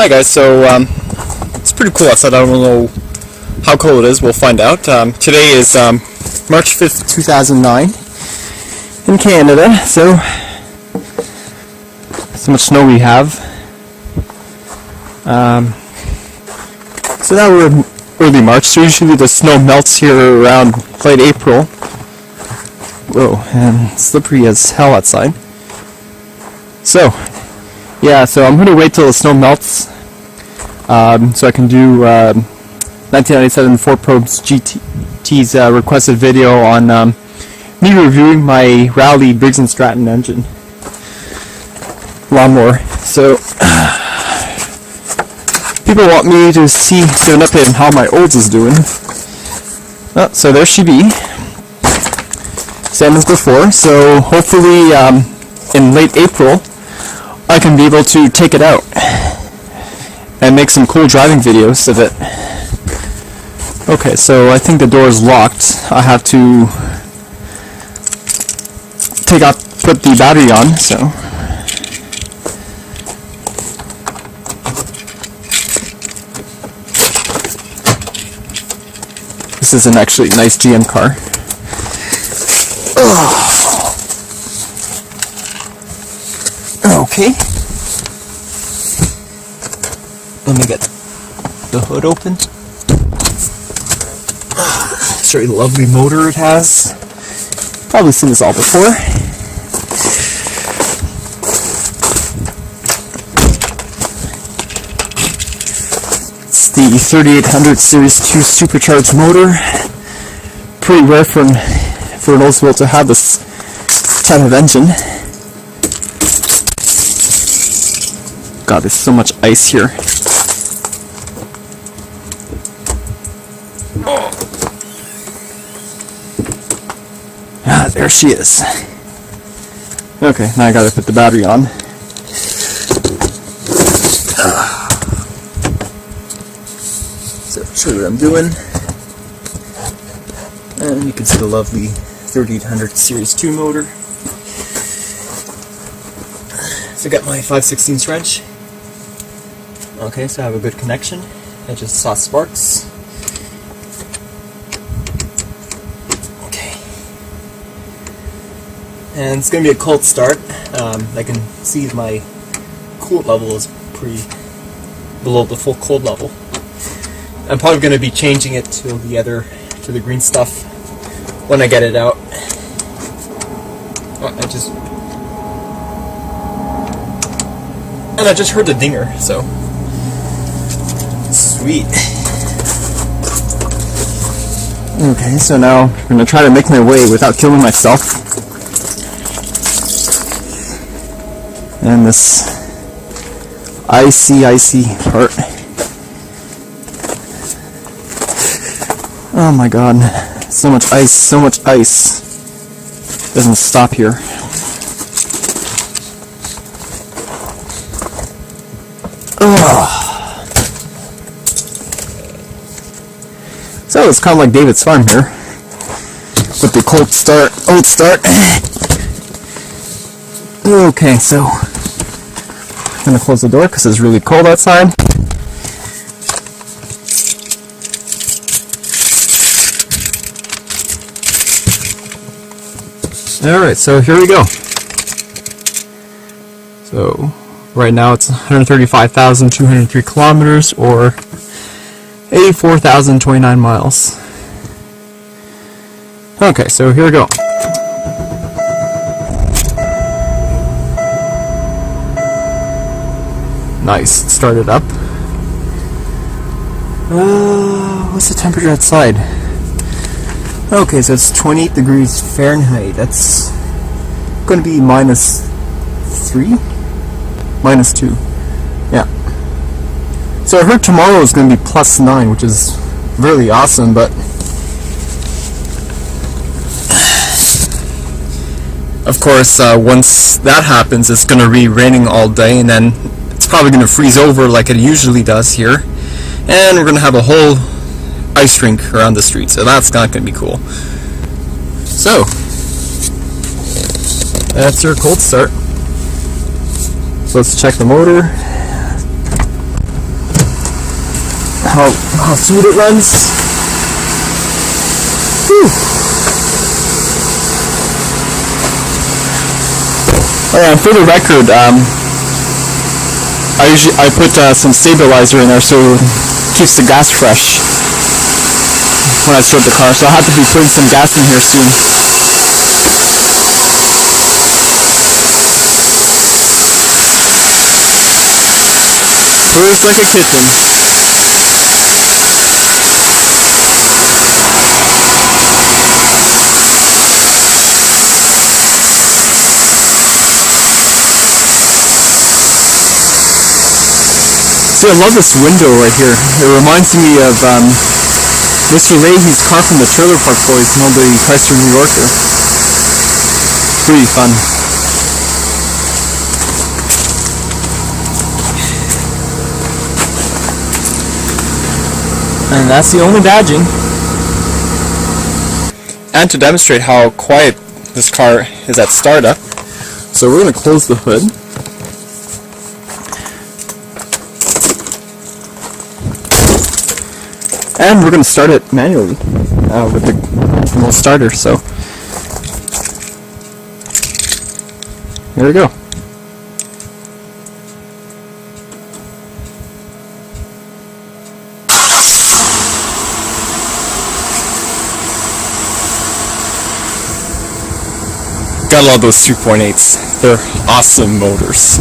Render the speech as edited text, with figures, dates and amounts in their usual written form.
Hi guys, so it's pretty cool outside. I don't know how cold it is, we'll find out. Today is March 5th, 2009 in Canada, so much snow we have. So now we're in early March, so usually the snow melts here around late April. Whoa, and slippery as hell outside. So, yeah, so I'm going to wait till the snow melts so I can do 1997 Ford Probes GT's requested video on me reviewing my Rowley Briggs & Stratton engine lawnmower. So, people want me to see an update on how my Olds is doing. Oh, so there she be. Same as before, so hopefully in late April I can be able to take it out and make some cool driving videos of it. Okay, so I think the door is locked. I have to put the battery on, so. This is an actually nice GM car. Okay. Let me get the hood open. It's a very lovely motor it has. Probably seen this all before. It's the 3800 Series 2 supercharged motor. Pretty rare for an Oldsmobile to have this type of engine. God, there's so much ice here. Ah, there she is. Okay, now I gotta put the battery on. So, show you what I'm doing. And you can see the lovely 3800 Series 2 motor. So I got my 5/16 wrench. Okay, so I have a good connection. I just saw sparks. Okay. And it's going to be a cold start. I can see my coolant level is pretty below the full cold level. I'm probably going to be changing it to the green stuff when I get it out. Oh, I just heard the dinger, so sweet. Okay, so now I'm gonna try to make my way without killing myself. And this icy part. Oh my god, so much ice. Doesn't stop here. So it's kind of like David's farm here with the old start. Okay, so I'm gonna close the door because it's really cold outside. Alright, so here we go. So right now it's 135,203 kilometers, or 84,029 miles. Okay, so here we go. Nice, it started up. What's the temperature outside? Okay, so it's 28 degrees Fahrenheit. That's going to be -3? -2. Yeah. So I heard tomorrow is going to be +9, which is really awesome, but of course, once that happens, it's going to be raining all day, and then it's probably going to freeze over like it usually does here, and we're going to have a whole ice rink around the street, so that's not going to be cool. So, that's our cold start. So let's check the motor. how smooth it runs. Whew. Oh yeah, and for the record, I put some stabilizer in there so it keeps the gas fresh when I start the car. So I'll have to be putting some gas in here soon. Purrs like a kitten. See, I love this window right here. It reminds me of Mr. Leahy's car from the Trailer Park Boys, you know, the Chrysler New Yorker. Pretty fun. And that's the only badging. And to demonstrate how quiet this car is at startup, so we're going to close the hood. And we're going to start it manually with the remote starter, so there we go. Gotta love those 2.8s. They're awesome motors.